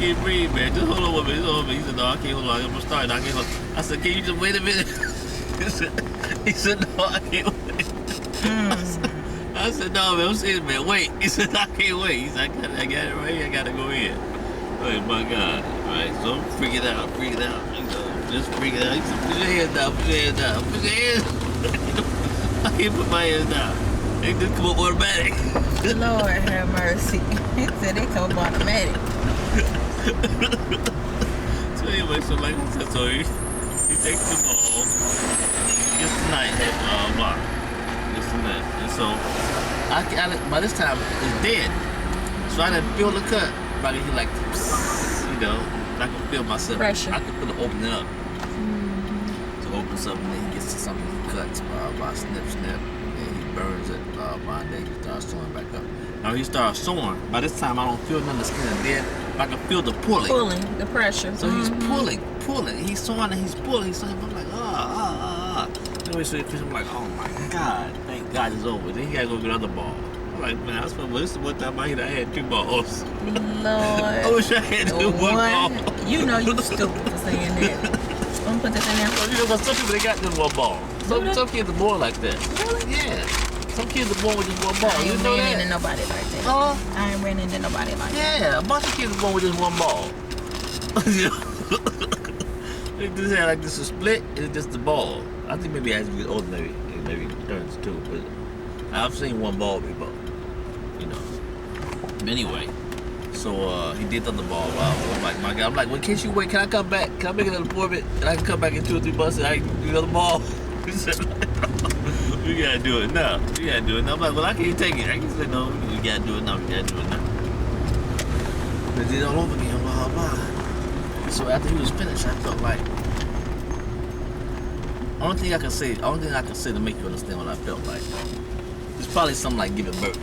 can't breathe, man. Just hold on with me. Just hold on with me. He said, no, I can't hold on. I'm gonna start. I can't hold on. I said, can you just wait a minute? He said, no, I can't wait. I said, no, man, I'm serious, man. Wait. He said, I can't wait. He said, I got it right here. I gotta go in. Oh my God. All right, so I'm freaking out. You know, just freaking out. He said, put your hands down. Put your hands down. Put your hands down. I can't put my hands down. They just come up automatic. Lord have mercy. He said they come up automatic. So anyway, so like I said, so he takes the ball, gets the knife, block, gets the knife, and so I by this time it's dead. So I didn't feel the cut, but he like, you know, I can feel myself. Pressure. I can feel it opening up. So opens up and then he gets to something he cuts by snip, and he burns it. By day he starts sewing back up. Now he starts sewing. By this time I don't feel none of the skin is dead. I can feel the pulling. Pulling, the pressure. So he's pulling. He's sewing and he's pulling. I'm like, Anyway, so I'm like, oh my God, thank God it's over. Then he gotta go get another ball. I'm like, man, I swear, this is one time I had 2 balls. Lord. I wish I had 2 one ball. You know you stupid for saying that. I'm gonna put this in there. So, you know, because some people, they got just 1 ball. Some kids are born like that. Really? Yeah. Some kids are born with just 1 ball. I You ain't know ran that? into nobody like that. I ain't ran into nobody like that. Yeah, a bunch of kids are born with just 1 ball. You know? They just had like this a split, it's just the ball. I think maybe as we get older, maybe it turns 2, but I've seen 1 ball before, you know. But anyway, so he did the other ball. I'm like, my God, I'm like, well, can't you wait? Can I come back? Can I make another appointment? And I can come back in 2 or 3 months and I can do another ball? He said, we gotta do it now. We gotta do it now. I'm like, well, I can't take it. I can say, no, we gotta do it now. We gotta do it now. But did it all over again, blah, blah. So after he was finished, I felt like, only thing I can say to make you understand what I felt like, it's probably something like giving birth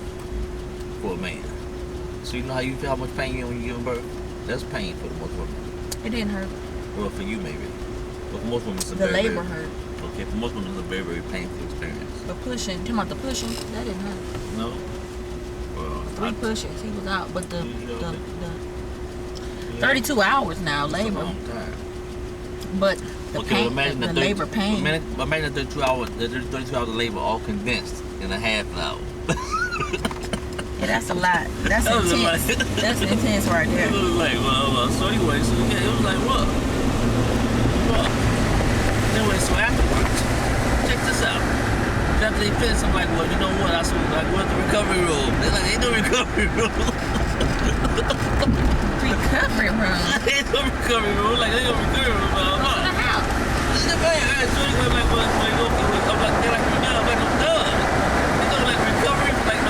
for a man. So you know how you feel, how much pain you get when you're giving birth? That's pain for the most women. It didn't hurt. Well, for you maybe. But for most women, it's a The very, labor very, hurt. okay, for most women, it's a very, very painful experience. The pushing, talking about the pushing, that didn't hurt. No? Well, 3 pushes, he was out. But the yeah. 32 hours now, labor. That's a long time. But the pain, imagine the labor pain. Imagine the 32 hours of labor all condensed in a half an hour. Yeah, that's a lot. That's intense. That's intense right there. It was like, so anyway, so yeah, it was like, what? Anyway, so afterwards, check this out. After they finished, I'm like, well, you know what? I said, like, what's the recovery room? They're like, ain't no recovery room. Recovery room? Ain't no recovery room. Like, ain't no recovery room. Go to the house. So anyway, I'm like, well, I'm like, they're like, you're done. I'm like, I'm done. They go like recovery for like,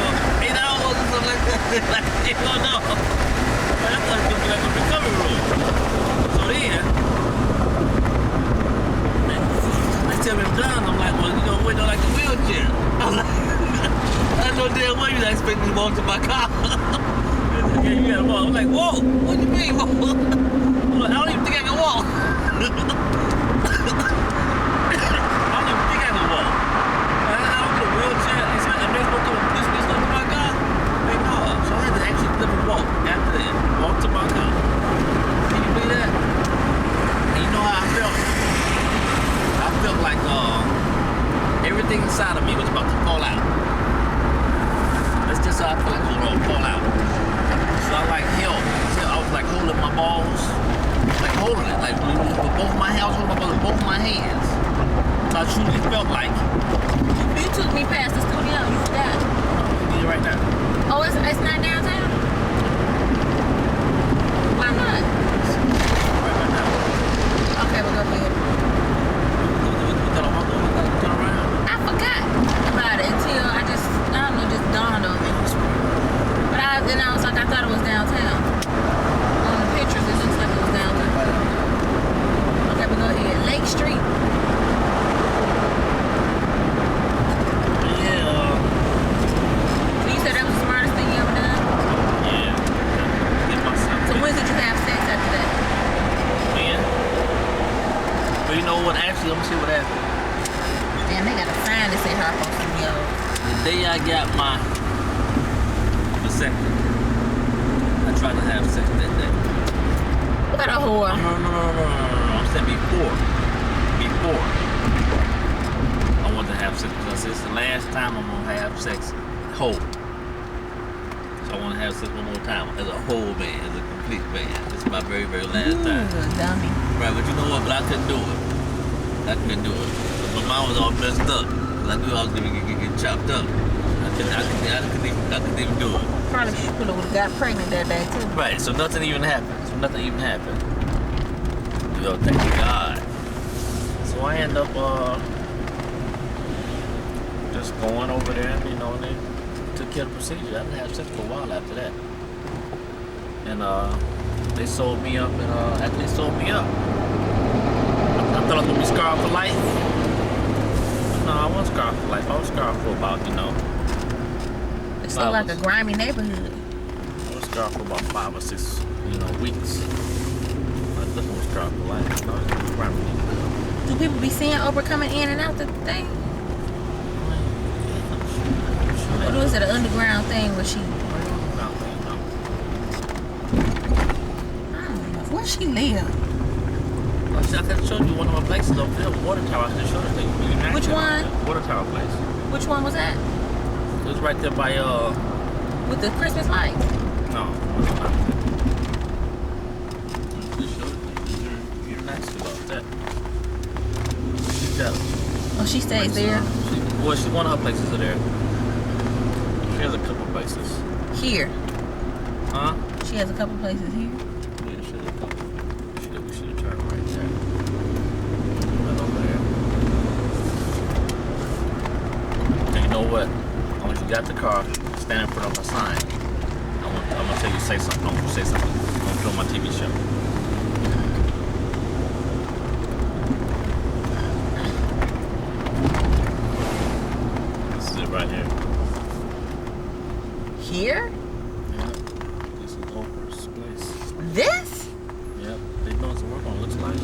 8 hours or something like that. Like, they don't know. But I thought it was going to be like a recovery room. So then, they tell me I'm done. I'm like, well, you know, wait on like a wheelchair. I'm like, I know damn well you're not expecting me to walk to my car. Yeah, you gotta walk. I'm like, whoa, what do you mean, walk? I'm like, I don't even think I can walk. I don't even think I can walk. I don't get a wheelchair. It's like, I'm supposed to push me stuff to my car. Like, no. So I had to actually live and walk after that. Walk to my car. Can you believe that? And you know how I felt? I felt like everything inside of me was about to fall out. That's just how I felt like it was going to fall out. So I like held. I was like holding my balls. Like holding it. Like with both my hands, holding my balls with both my hands. So I truly felt like. You took me past the studio. You forgot. Get it right now. Oh, it's not downtown? Why not? Right now. Okay, we'll go ahead. Turn around. I forgot about it until I don't know, just dawned on me. But then I was like, I thought it was downtown. On the pictures, it looks like it was downtown. Okay, we'll go ahead. Lake Street. Yeah. So you said that was the smartest thing you ever done? Yeah. Get myself. So when did you have sex after that? Yeah. But you know what? Actually, let me see what happened. Damn, they got a sign that say Harpo Studio. The day I got my vasectomy, I tried to have sex that day. whore. No. I'm saying before. I want to have sex because it's the last time I'm gonna have sex whole. So I want to have sex one more time as a whole man, as a complete man. This is my very, very last time. Dummy. Right, but you know what? But I couldn't do it. My mom was all messed up. I knew I was gonna get chopped up. I couldn't even do it. Probably she would have got pregnant that day too. Right, so nothing even happened. Yo, thank God. So I end up just going over there, and they took care of the procedure. I didn't have sex for a while after that. And they sold me up, and after they sold me up, I thought I was gonna be scarred for life. No, I wasn't scarred for life. I was scarred for about, It's still like a grimy neighborhood. I was scarred for about 5 or 6, weeks. I definitely was scarred for life. It was a grimy neighborhood. Do people be seeing Oprah coming in and out the thing? Or was it an underground thing where she... I don't know. Where she live? I could have showed you one of my places up there, water tower. I could have showed it to you. Which one? Water tower place. Which one was that? It was right there by with the Christmas lights? No. You're nice about that. She's jealous. Oh, she stays there? One of her places are there. She has a couple places. Here? Huh? She has a couple places here? Yeah, she has a couple. We should have turned right there. Right over there. And you know what? Once you got the car, stand in front of a sign. I'm gonna tell you say something. I'm gonna say something. I'm gonna film my TV show. This is it right here. Here? Yeah. This is Oprah's place. This? Yep. They doing some work on it, looks like.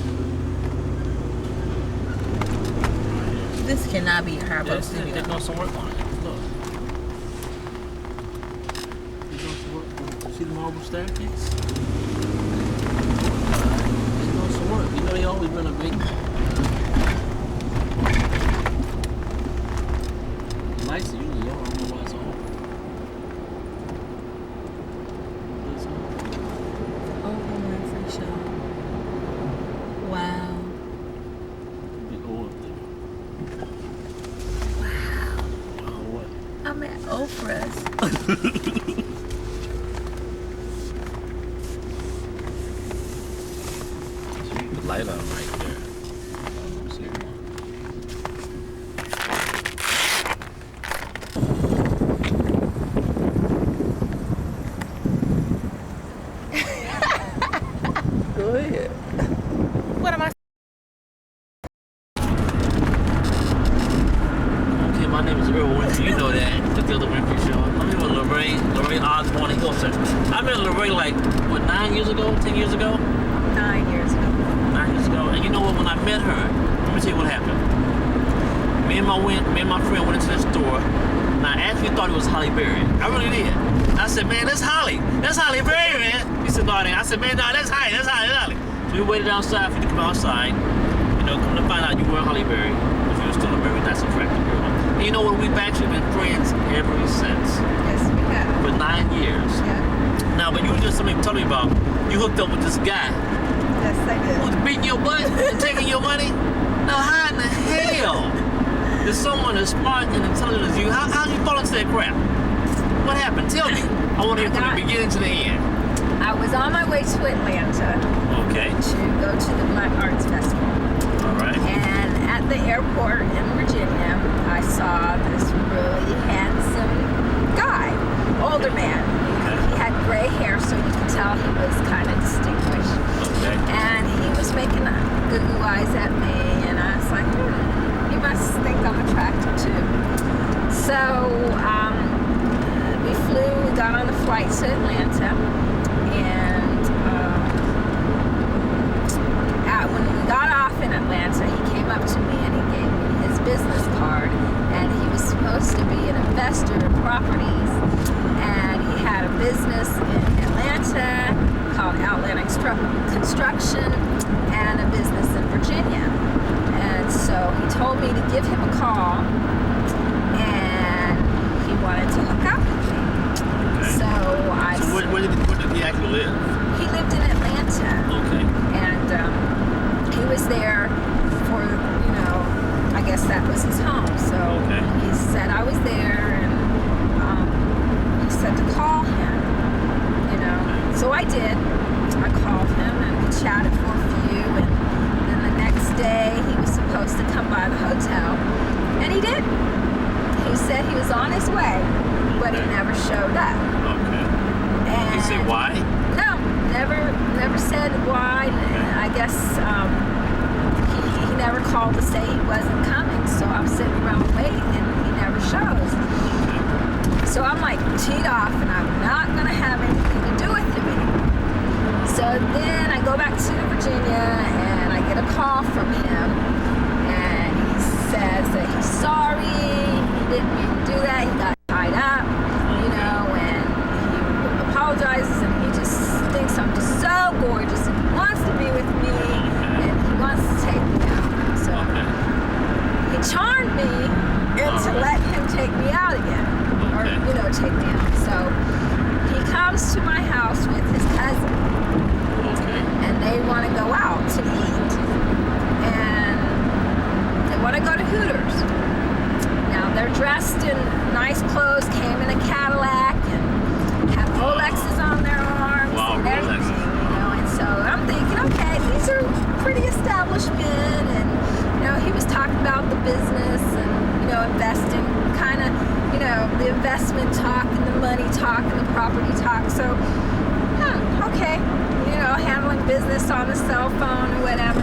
This cannot be her Yes, studio. they're doing some work on it. Look. They're doing some work. See the marble staircase? They're doing some work. They always been a big... The lights are usually on. I don't know why it's on. Oprah Winfrey show. Wow. Big oil there. Wow. Wow, what? I'm at Oprah's. So you put light on right there. Let me see. Go ahead. What am I? Okay, my name is Earl Winfrey. You know that. The other Winfrey show. I'm here with Larae Osborne. He goes, I met Larae like, what, 9 years ago? 10 years ago? 9 years ago. 9 years ago. And you know what? When I met her, let me tell you what happened. Me and my friend went into the store, and I actually thought it was Holly Berry. I really did. I said, man, that's Holly. That's Holly Berry, man. He said, no, I said, man, no, that's Holly. That's Holly. So we waited outside for you to come outside. Come to find out you were Holly Berry, but you were still a very nice, attractive girl. And you know what? We've actually been friends ever since. Yes, we have. For 9 years. Yeah. Now, but you were just telling me about, you hooked up with this guy. Yes, I did. Who's beating your butt and taking your money? Now, how in the hell is someone as smart and intelligent as you, how did you fall into that crap? What happened? Tell me. I want to hear from the beginning to the end. I was on my way to Atlanta Okay. to go to the Black Arts Festival. All right. And at the airport in Virginia, I saw this really handsome guy, older man. Okay. He had gray hair, so you could tell he was kind of distinguished. Okay. And he was making goo eyes at me, and I was like, he must think I'm attractive too. So we got on the flight to Atlanta, and when we got off in Atlanta, he came up to me and he gave me his business card, and he was supposed to be an investor in properties, and he had a business in Atlanta called Atlantic construction and a business in Virginia. And so he told me to give him a call, and he wanted to hook up with me. Okay. So where did he actually live? He lived in Atlanta. Okay. And he was there for, I guess that was his home. So he said I was there, and he said to call him, So I did. I called him, and we chatted for a few, and then the next day he was supposed to come by the hotel, and he did. He said he was on his way, but he never showed up. Okay. And he said why? No, never said why. I guess he never called to say he wasn't coming, so I'm sitting around waiting, and he never shows. So I'm like teed off, and I'm not going to have anything to do with him anymore. So then I go back to Virginia, and I get a call from him, and he says that he's sorry, he didn't mean to do that, he got tied up, and he apologizes, and he just thinks I'm just so gorgeous, and he wants to be with me, and he wants to take me out. So he charmed me into letting him take me out again. Or, take me out. So he comes to my house with his cousin, and they want to go out to eat, and they want to go to Hooters. Now they're dressed in nice clothes, came in a Cadillac, and have Rolexes on their arms and everything, and so I'm thinking, okay, these are pretty established men, and he was talking about the business and investing, kind of the investment talk and the money talk and the property talk. So, okay, handling business on the cell phone or whatever.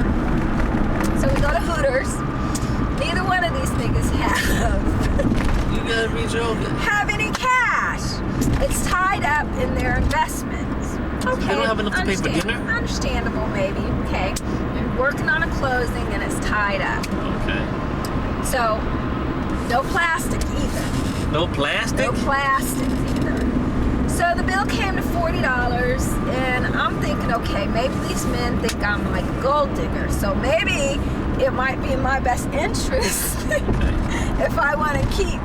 So we go to Hooters. Neither one of these niggas You gotta be joking. have any cash. It's tied up in their investments. Okay, They don't have enough to pay for dinner? Understandable, maybe. Okay, you're working on a closing and it's tied up. Okay. So, no plastic either. No plastic? No plastic either. So the bill came to $40, and I'm thinking, okay, maybe these men think I'm like a gold digger, so maybe it might be in my best interest if I want to keep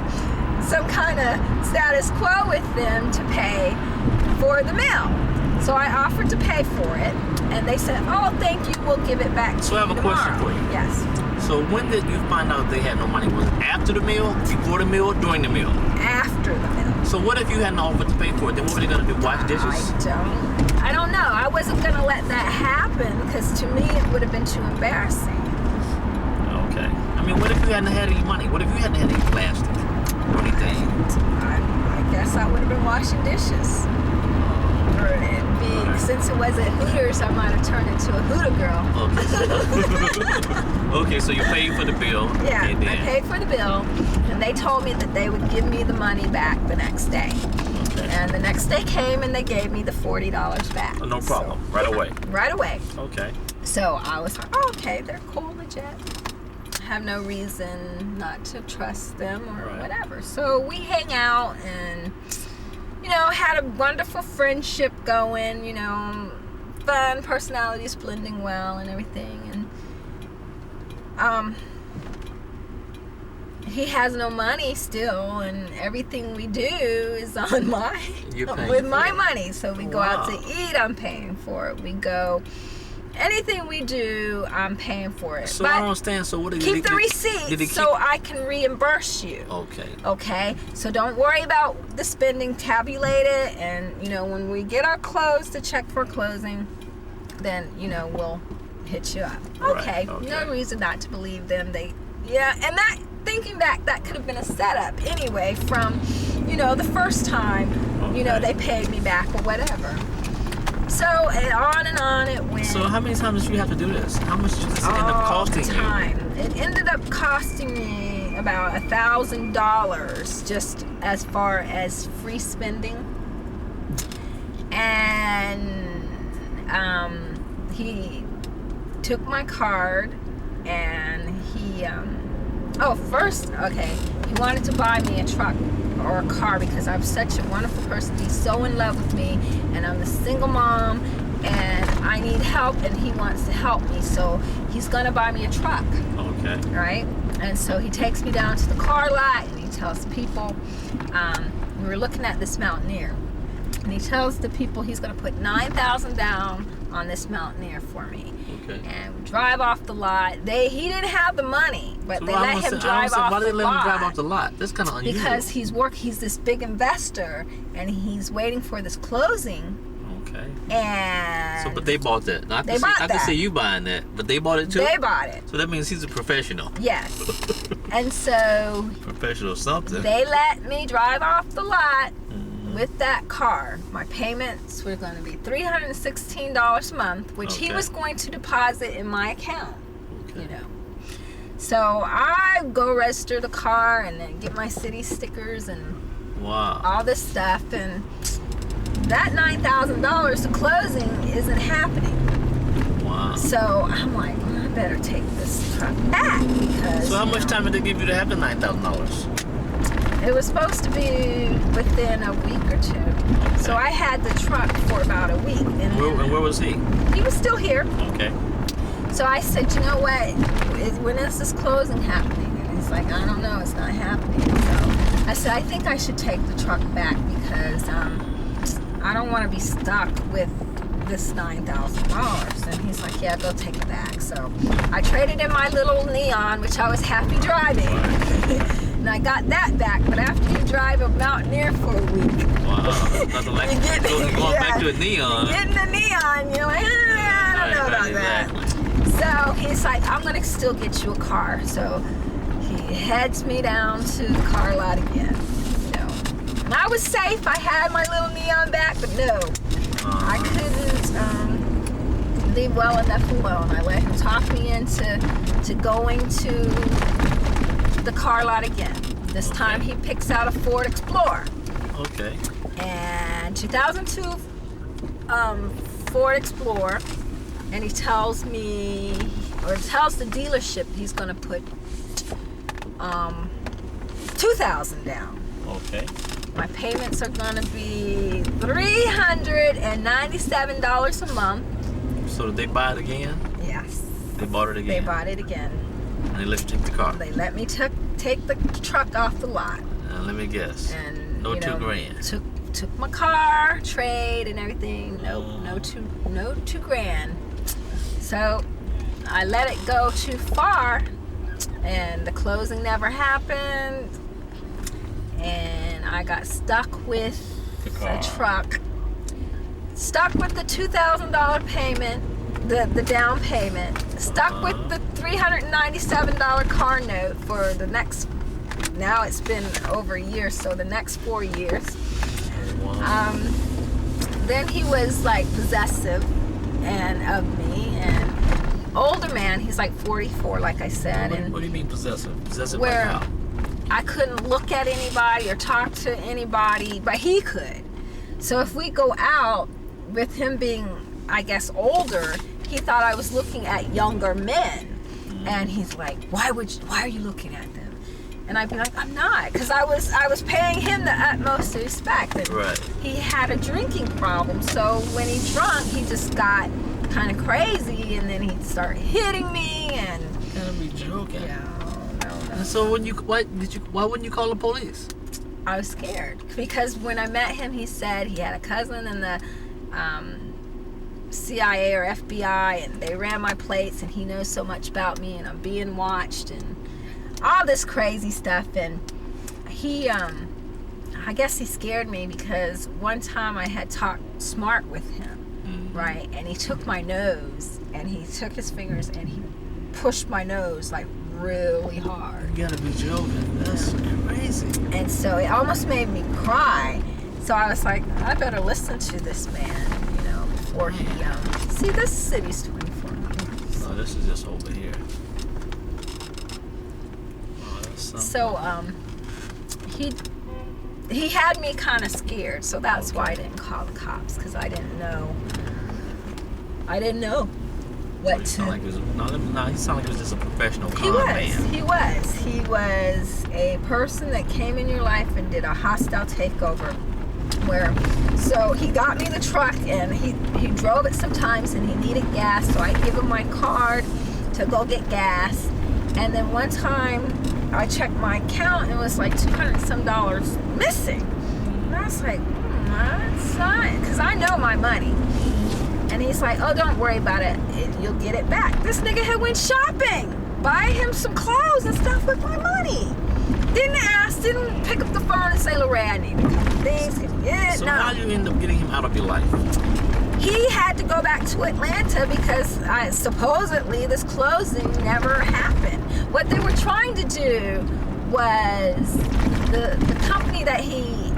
some kind of status quo with them to pay for the meal. So I offered to pay for it, and they said, oh, thank you, we'll give it back to you So I have a question for you. Yes. So when did you find out they had no money? Was it after the meal, before the meal, during the meal? After the meal. So what if you hadn't offered to pay for it? Then what were they going to do, wash dishes? I don't know. I wasn't going to let that happen, because to me it would have been too embarrassing. Okay. I mean, what if you hadn't had any money? What if you hadn't had any plastic or anything? I guess I would have been washing dishes. Since it was at Hooters, I might have turned into a Hooter girl. Okay. Okay, so you paid for the bill. Yeah, I paid for the bill, and they told me that they would give me the money back the next day. Okay. And the next day came, and they gave me the $40 back. No problem. So, right away. Right away. Okay. So I was like, oh, okay, they're cool, legit. I have no reason not to trust them or whatever. So we hang out and, had a wonderful friendship going, fun, personalities blending well and everything. And he has no money still, and everything we do is on with my money. So we go out to eat, I'm paying for it. We go, anything we do, I'm paying for it. So but I don't understand. So what did keep the receipt so I can reimburse you. Okay. Okay. So don't worry about the spending. Tabulate it, and when we get our clothes to check for closing, then we'll hit you up. Okay. No reason not to believe them. And that, thinking back, that could have been a setup anyway from the first time they paid me back or whatever. So, and on it went. So how many times did you have to do this? How much did this end up costing you? It ended up costing me about $1,000 just as far as free spending. And he took my card, and he he wanted to buy me a truck or a car because I'm such a wonderful person. He's so in love with me, and I'm the single mom, and I need help, and he wants to help me, so he's gonna buy me a truck. Okay. Right? And so he takes me down to the car lot, and he tells the people, we were looking at this Mountaineer, and he tells the people he's gonna put $9,000 down on this Mountaineer for me. Okay. And we drive off the lot. He didn't have the money, but So they let him drive off why the did they let him drive lot. off the lot? That's kind of unusual. Because he's this big investor, and he's waiting for this closing. Okay. And So, but they bought that. Now, They bought I can that. see you buying that, but they bought it too. they bought it. So that means he's a professional. Yes. And so Professional something. they let me drive off the lot Mhm. with that car. My payments were going to be $316 a month, which he Okay. was going to deposit in my account. Okay. You know. So I go register the car and then get my city stickers and Wow. all this stuff, and that $9,000 to closing isn't happening. Wow. So I'm like, well, I better take this truck back because. So how you much know, time did they give you to have the $9,000? It was supposed to be within a week or two. So I had the truck for about a week, and Where was he? he was still here. Okay. So I said, you know what? When is this closing happening? And he's like, I don't know, it's not happening. So I said, I think I should take the truck back because I don't want to be stuck with this $9,000. And he's like, yeah, go take it back. So I traded in my little Neon, which I was happy driving. And I got that back. But after you drive a Mountaineer for a week, Wow. Nothing like You get- going back yeah. to a Neon. getting the Neon, you're like, I don't know about that. So he's like, I'm gonna still get you a car. So he heads me down to the car lot again. You know, and I was safe. I had my little Neon back, but no, I couldn't leave well enough alone. I let him talk me into going to the car lot again. This time he picks out a Ford Explorer. Okay. And 2002 Ford Explorer, and he tells me, or tells the dealership he's gonna put $2,000 down. Okay. My payments are gonna be $397 a month. So did they buy it again? Yes, They bought it again. they bought it again. And they let you take the car. They let me take the truck off the lot, Let me guess. and No you know, $2,000. Took my car, trade, and everything. No $2,000. So I let it go too far, and the closing never happened, and I got stuck with The car. a truck. Stuck with the $2,000 payment, the down payment. Stuck with the $397 car note for the next. Now it's been over a year, so the next 4 years. Wow. Then he was like possessive of me, and older man. He's like 44, like I said, and What do you mean possessive? Possessive where like how? I couldn't look at anybody or talk to anybody, but he could. So if we go out, with him being, I guess, older, he thought I was looking at younger men, and he's like, "Why are you looking at them?" And I'd be like, "I'm not," because I was paying him the utmost respect. And Right. he had a drinking problem, so when he drunk, he just got kind of crazy, and then he'd start hitting me, and You gotta be joking. no. And so why wouldn't you call the police? I was scared because when I met him, he said he had a cousin in the CIA or FBI, and they ran my plates, and he knows so much about me, and I'm being watched, and all this crazy stuff. And he, I guess he scared me because one time I had talked smart with him, right? And he took my nose, and he took his fingers, and he pushed my nose like really hard. You gotta be joking. That's crazy. And so it almost made me cry. So I was like, I better listen to this man, before he, see, this city's 24 minutes. No, this is just over here. Oh, that's something. So, he had me kind of scared, so that's why I didn't call the cops, because I didn't know what He to. sounded like he was just a professional con He man. was a person that came in your life and did a hostile takeover So he got me the truck, and he drove it sometimes, and he needed gas, so I give him my card to go get gas. And then one time I checked my account, and it was like $200 some missing. And I was like, that's not, because I know my money. And he's like, oh, don't worry about it, you'll get it back. This nigga had went shopping, buy him some clothes and stuff with my money. Didn't pick up the phone and say, Larae, I need a couple things. So how do you end up getting him out of your life? He had to go back to Atlanta because supposedly this closing never happened. What they were trying to do was the company that he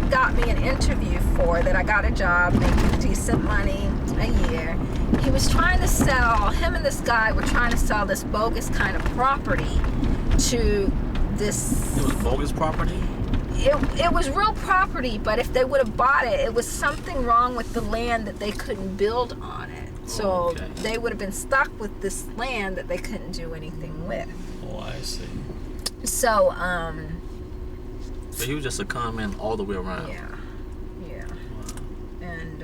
got me an interview for, that I got a job making decent money a year. He was trying to sell, him and this guy were trying to sell this bogus kind of property to this. It was bogus property? It was real property, but if they would have bought it, it was something wrong with the land that they couldn't build on it. So they would have been stuck with this land that they couldn't do anything with. Oh, I see. So, so he was just a con man all the way around. Yeah. Wow. And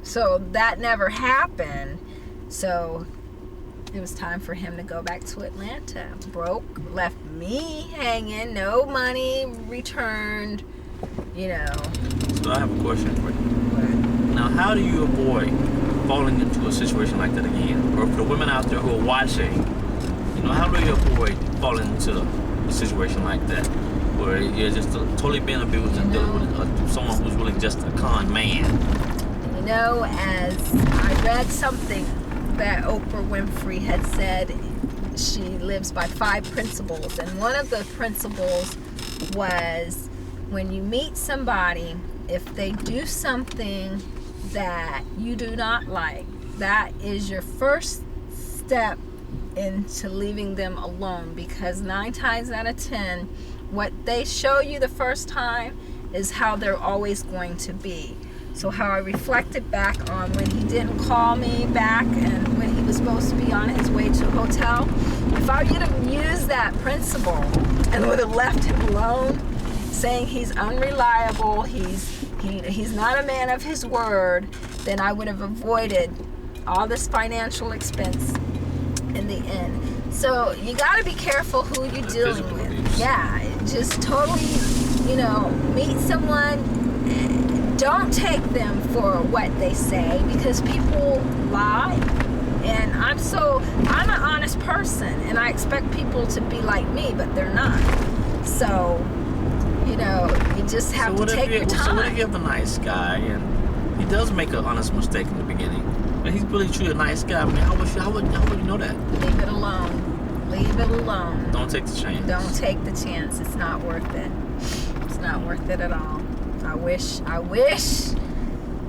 so that never happened. So it was time for him to go back to Atlanta. Broke, left me hanging, no money returned, you know. So I have a question for you. Now, how do you avoid falling into a situation like that again? Or for the women out there who are watching, you know, how do you avoid falling into a situation like that, where you're just totally being abused and dealing with someone who's really just a con man? You know, as I read something that Oprah Winfrey had said, she lives by 5 principles, and one of the principles was, when you meet somebody, if they do something that you do not like, that is your first step into leaving them alone, because 9 times out of 10, what they show you the first time is how they're always going to be. So how I reflected back on when he didn't call me back and when he was supposed to be on his way to a hotel, if I would have used that principle and would have left him alone, saying he's unreliable, he's not a man of his word, then I would have avoided all this financial expense in the end. So you got to be careful who you're dealing with. Yeah, just totally, you know, meet someone. Don't take them for what they say, because people lie, and I'm an honest person, and I expect people to be like me, but they're not. So, you know, you just have to take your time. So what if you have a nice guy and he does make an honest mistake in the beginning, but he's really truly a nice guy? I mean, how would you know that? Leave it alone. Leave it alone. Don't take the chance. Don't take the chance. It's not worth it. It's not worth it at all. I wish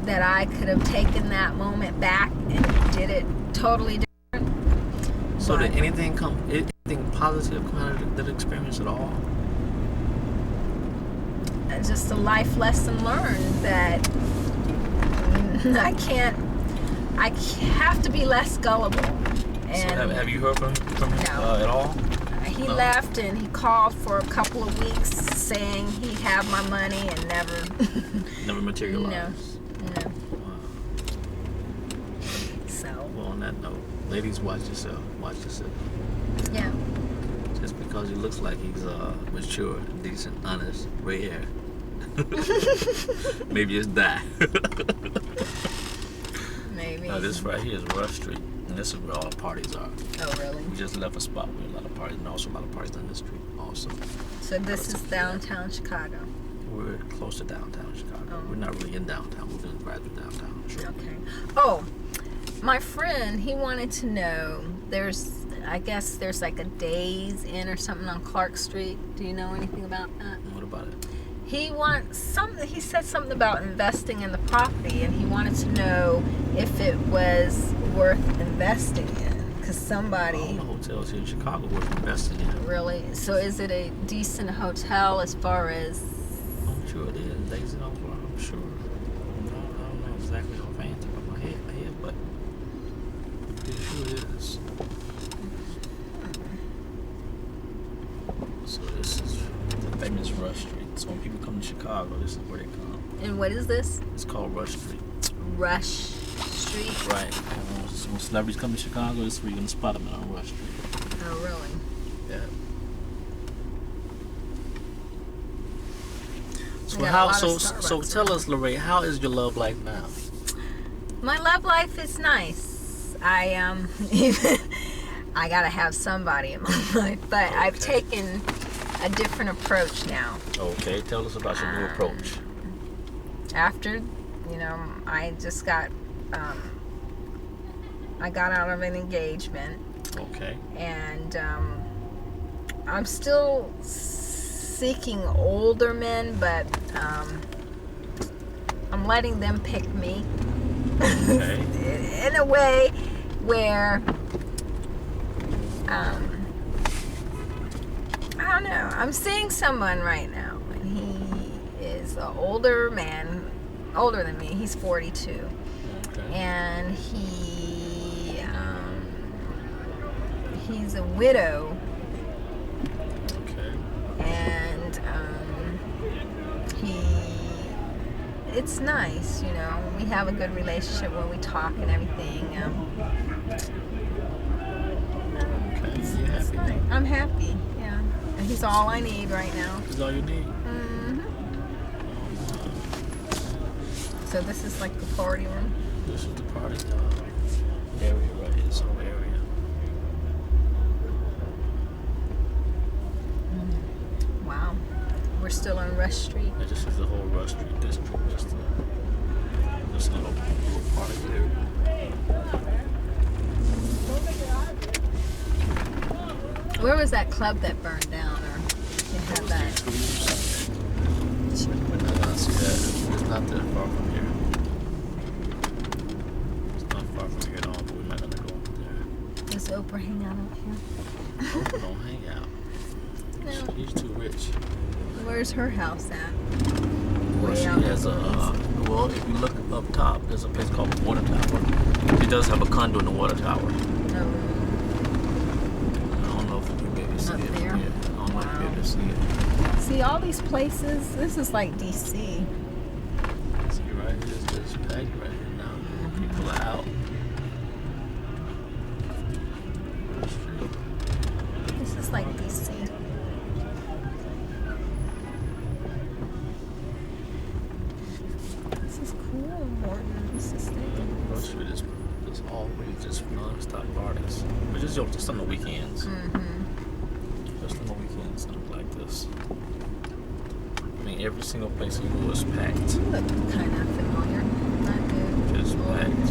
that I could have taken that moment back and did it totally different. So did anything positive come out of that experience at all? Just a life lesson learned that I have to be less gullible. And so have you heard from him no. At all? He left, and he called for a couple of weeks saying he had my money and never materialized. No. Wow. So. Well, on that note, ladies, watch yourself. Yeah. Just because he looks like he's mature, decent, honest, gray hair. Maybe it's that. Maybe. Now this right here is Rush Street, and this is where all the parties are. Oh, really? We just left a spot where a lot of parties, and also a lot of parties on this street also. So this is downtown Chicago? We're close to downtown Chicago. Oh. We're not really in downtown. We're going to drive through downtown. Sure. Okay. Oh, my friend, he wanted to know, I guess there's like a Days Inn or something on Clark Street. Do you know anything about that? What about it? He said something about investing in the property, and he wanted to know if it was worth investing in, because somebody... All the hotels here in Chicago worth investing in. Really? So is it a decent hotel as far as... I'm sure it is. Days Inn, I'm sure. I don't know exactly offhand top of my head, but I'm pretty sure it is. So this is the famous Rush Street. So when people come to Chicago, this is where they come. And what is this? It's called Rush Street. Rush Street? Right. So when celebrities come to Chicago, this is where you're gonna spot them on Rush Street. Oh, really? Yeah. We So got a how? lot So of Starbucks so tell us, Larae, how is your love life now? My love life is nice. I even I gotta have somebody in my life, but I've taken a different approach now. Okay, tell us about your new approach. After, I just got I got out of an engagement. Okay. And I'm still seeking older men, but I'm letting them pick me. Okay. In a way where I don't know. I'm seeing someone right now, and he is an older man, older than me. He's 42, Okay. and he's a widow. Okay. And it's nice, we have a good relationship where we talk and everything. Okay. You happy? Nice. I'm happy, yeah. And he's all I need right now. This is all you need. So this is like the party room. This is the party area right here. This whole area. Wow. We're still on Rush Street. Yeah, this is the whole Rush Street district. Just a little party area. Where was that club that burned down, or they had that? It's not that far from here. It's not far from here at all, but we might not go over there. Does Oprah hang out up here? Oprah don't hang out. No. She's too rich. Where's her house at? Well, she has well, if you look up top, there's a place called the Water Tower. She does have a condo in the Water Tower. No. I don't know if you'll be able to see Up it. there? Yeah, I don't know if you'll be able to see it. See, all these places, this is like DC. See, right? It's just packed right here now. People are out. This is like DC. This is cool, Morton. This is thing. Rush Street is always just non-stop parties. But just on the weekends. Just on the weekends, something like this. I mean, every single place you go is packed. You look kind of familiar. Not good. Just packed.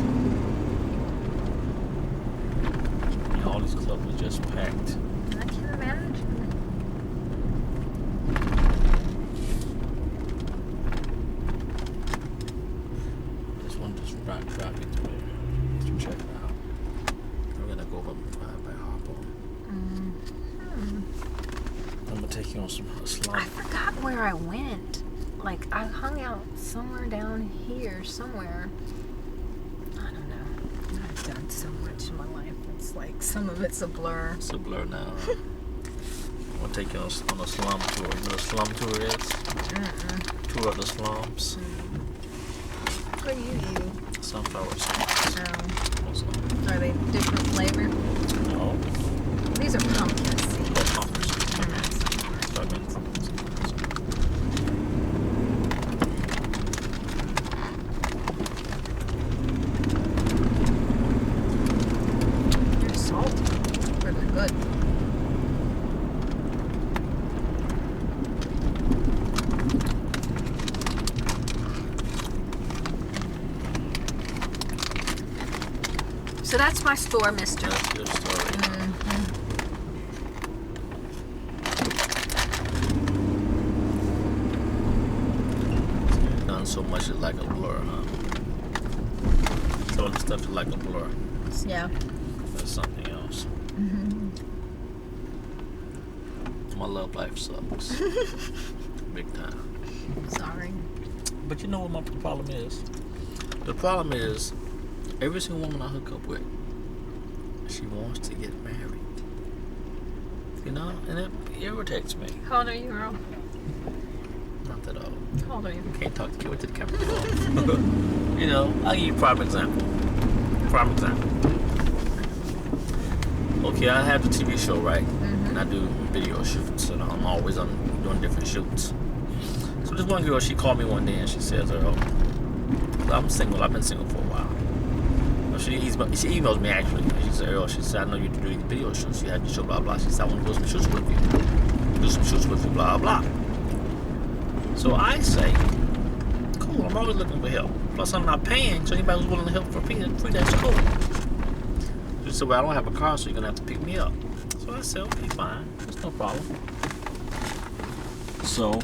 And all these clubs are just packed. I can imagine. This one just driving through there. Let's check it out. We're gonna go up by Harpo. I'm gonna take you on a slide. I forgot where I went. Like, I hung out somewhere down here, somewhere. I don't know. I've done so much in my life. It's like some of it's a blur. It's a blur now. I'm gonna take you on a slum tour. You know what a slum tour is? Tour of the slums. What are you eating? Sunflower seeds. Are they different flavor? No. These are pumpkin seeds. Oh, pumpkin seeds. They're not sunflower. Start with pumpkin seeds. They're salty, but they're good. So that's my store, mister. That's your story. Done so much it's like a blur, huh? So all the stuff is like a blur. Yeah. That's something else. My love life sucks. Big time. Sorry. But you know what my problem is? The problem is, every single woman I hook up with, she wants to get married. You know? And it irritates me. How old are you, Earl? Not that old. How old are you? Can't talk to kids to the camera. You know, I'll give you a prime example. Okay, I have the TV show, right? And I do video shoots, and I'm always doing different shoots. So this one girl, she called me one day and she says, Earl, I'm single. I've been single for a while. She emails me actually. She said, Earl, she said, I know you do these video shoots. You had your show, blah, blah. She said, I want to do some shoots with you. Blah, blah. So I say, cool, I'm always looking for help. Plus, I'm not paying, so anybody who's willing to help for free, that's cool. She said, well, I don't have a car, so you're going to have to pick me up. So I said, okay, fine. That's no problem. So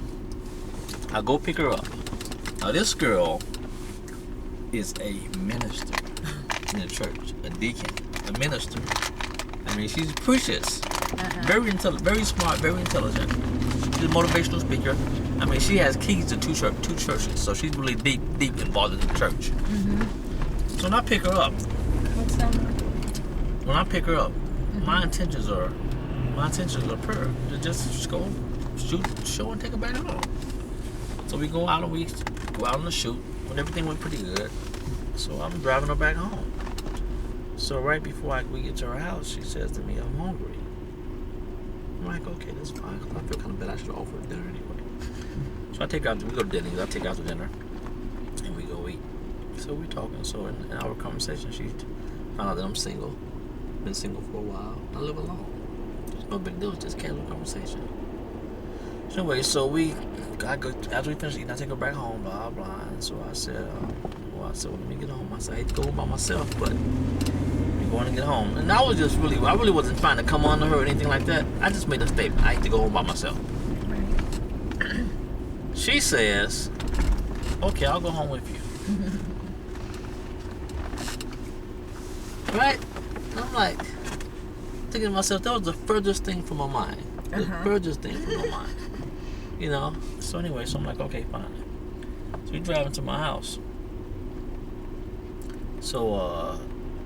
I go pick her up. Now, this girl is a minister in the church, a deacon, a minister. I mean, she's precious, very smart, very intelligent. She's a motivational speaker. I mean, she has keys to two churches, so she's really deep involved in the church. So when I pick her up, my intentions are pure. To just go shoot the show and take her back home. So we go out on the shoot, and everything went pretty good. So I'm driving her back home. So right before we get to her house, she says to me, I'm hungry. I'm like, okay, that's fine. I feel kind of bad. I should offer her dinner anyway. So I take her out. We go to Denny's. I take her out to dinner, and we go eat. So we're talking. So in our conversation, she found out that I'm single. Been single for a while. I live alone. It's no big deal. It's just casual conversation. So anyway, so after we finish eating, I take her back home. Blah blah. And so I said, well, let me get home. I said, I hate to go home by myself, but I'm going to get home. And I really wasn't trying to come on to her or anything like that. I just made a statement. I hate to go home by myself. She says, okay, I'll go home with you. Right? And I'm like, thinking to myself, that was the furthest thing from my mind. The furthest thing from my mind. You know? So anyway, so I'm like, okay, fine. So we drive into my house. So,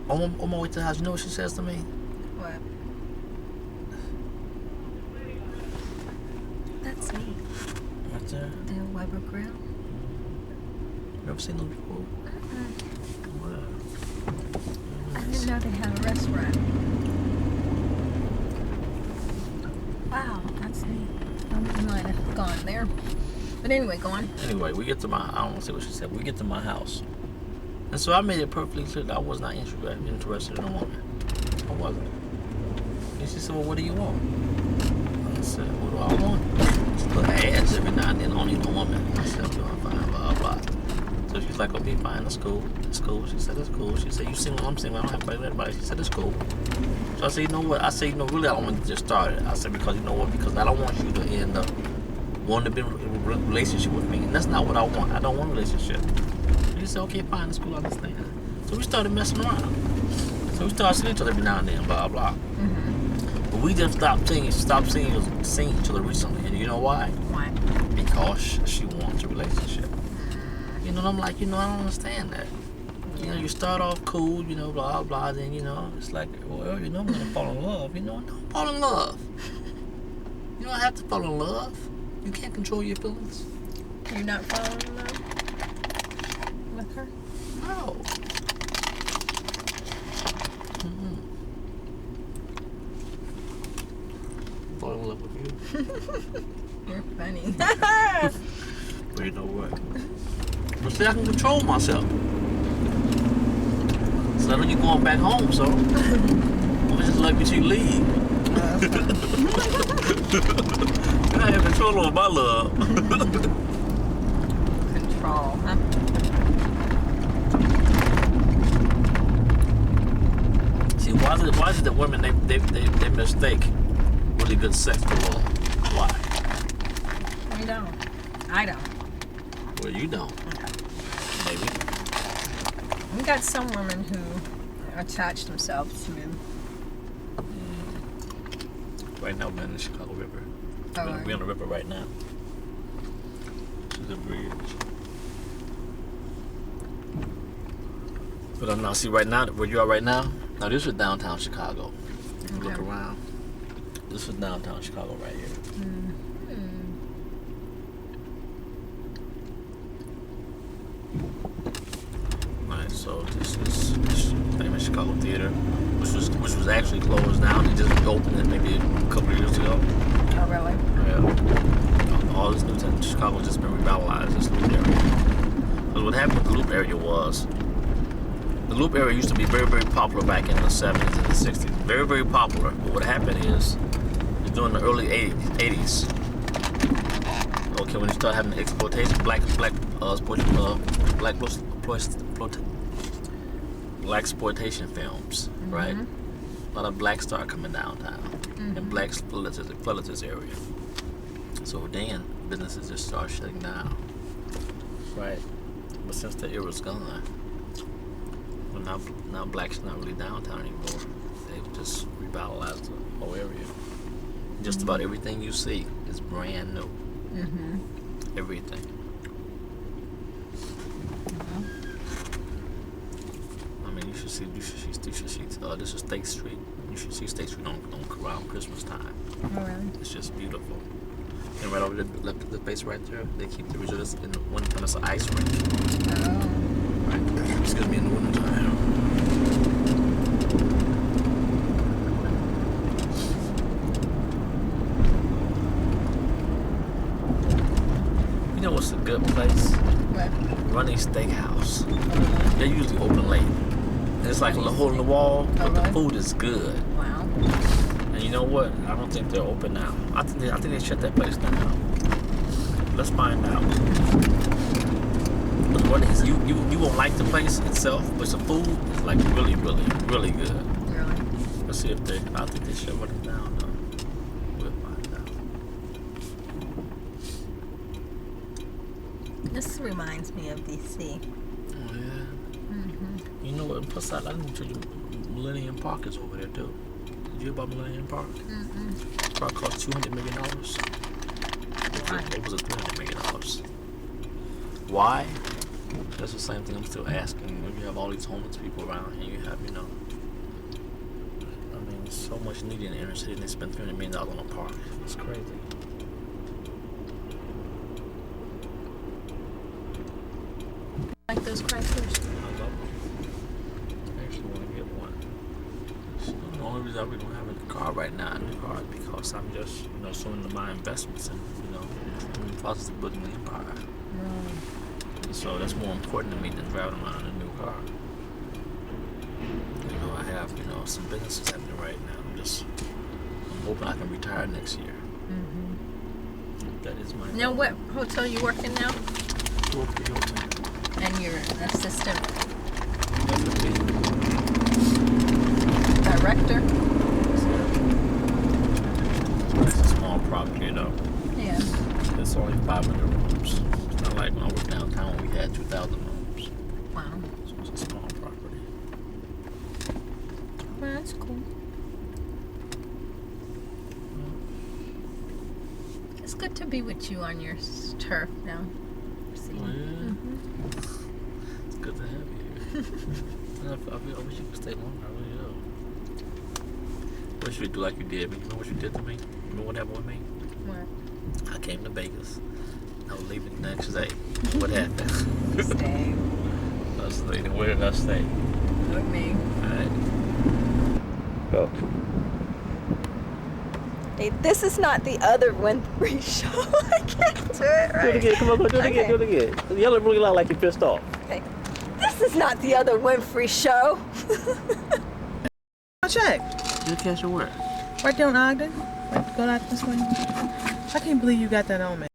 on my way to the house, you know what she says to me? What? That's me. Right there? The Weber Grill. Never seen them before? Wow. I didn't know they had a restaurant. Wow, that's neat. I might have gone there. But anyway, go on. Anyway, we get to I don't want to say what she said. We get to my house. And so I made it perfectly clear that I was not interested in a woman. I wasn't. And she said, well, what do you want? I said, what do I want? Just put ads every now and then, only no woman. I said, I'm doing fine, blah, blah. So she's like, okay, fine, that's cool. That's cool. She said, that's cool. She said, you single? I'm single. I don't have to fight with anybody. She said, that's cool. So I said, you know what? I said, really, I don't want to just start it. I said, because you know what? Because I don't want you to end up wanting to be in a relationship with me. And that's not what I want. I don't want a relationship. She said, okay, fine, that's cool, I understand. So we started messing around. So we started seeing each other every now and then, blah, blah. But we just stopped seeing each other recently. And you know why? Why? Because she wants a relationship. You know, and I'm like, I don't understand that. You know, you start off cool, blah, blah, then, it's like, well, I'm going to fall in love. Don't fall in love. You don't have to fall in love. You can't control your feelings. You're not falling in love with her? No. Fall in love with you. You're funny. But you know what? But see, I can control myself. So I know you're going back home, so I'm just let you leave. I have control over my love. Control, huh? See, why is it that women they mistake really good sex for love? Why? We don't. I don't. Well, you don't. Okay. Maybe. We got some women who attach themselves to men. Right now, we're in the Chicago River. Oh, We're on the river right now. This is a bridge. But now, see, right now, where you are right now, now this is downtown Chicago. You look around. This is downtown Chicago right here. So this famous Chicago theater, which was actually closed down. They just reopened it maybe a couple of years ago. Oh, really? Yeah. All this new stuff in Chicago just been revitalized. This loop area. Because what happened with the loop area was, the loop area used to be very, very popular back in the 70s and the 60s. Very, very popular. But what happened is, during the early 80s, okay, when you start having the exploitation, black exploitation films, right? A lot of blacks started coming downtown, and blacks flooded this area. So then businesses just started shutting down, right? But since the era's gone, well, now blacks not really downtown anymore. They've just revitalized the whole area. Just about everything you see is brand new. Everything. I mean, you should see. This is State Street. You should see State Street around Christmas time. Oh, really? It's just beautiful. And right over the left of the base right there, they keep the resorts in the one time. It's an ice rink. Oh. Right. Excuse me, in the wintertime. You know what's a good place? What? Running Steakhouse. They're usually open late. It's like a hole in the wall, but the food is good. Wow. And you know what? I don't think they're open now. I think they shut that place down. Let's find out. But what is you won't like the place itself, but the food is like really, really, really good. Really? Let's see if they. I think they shut it down though. We'll find out. This reminds me of DC. Oh yeah. You know what? Plus, I didn't tell you, Millennium Park is over there too. Did you hear about Millennium Park? The park cost $200 million. It was a $300 million. Why? That's the same thing I'm still asking. When you have all these homeless people around and you have, I mean, so much need in the inner city and they spend $300 million on a park. It's crazy. Like those crackers? I love them. I actually want to get one. So the only reason I really don't have a car right now in the car is because I'm just, so into my investments and, I'm in the process of building an empire. So that's more important to me than driving around in a new car. I have, some businesses happening right now. I'm hoping I can retire next year. That is my Now, what hotel you work in now? And you're an assistant director? It's a small property, Yeah. It's only 500 rooms. It's not like when I worked downtown, we had 2,000 rooms. Wow. So it's a small property. Well, that's cool. It's good to be with you on your turf now. Oh, yeah. It's good to have you here. I wish you could stay longer. I really do. Wish you would do like you did. You know what you did to me? You know what happened with me? What? I came to Vegas. I was leaving the next day. What happened? Stay. I was leaving. Where did I stay? With me. Alright. Go. Hey, this is not the other Winfrey show. I can't do it right. Do it again. Come on, do it again. Do it again. Yell it really loud like you're pissed off. Okay. This is not the other Winfrey show. Check. You catch your word. Right there on Ogden. Right, go out this way. I can't believe you got that on, man.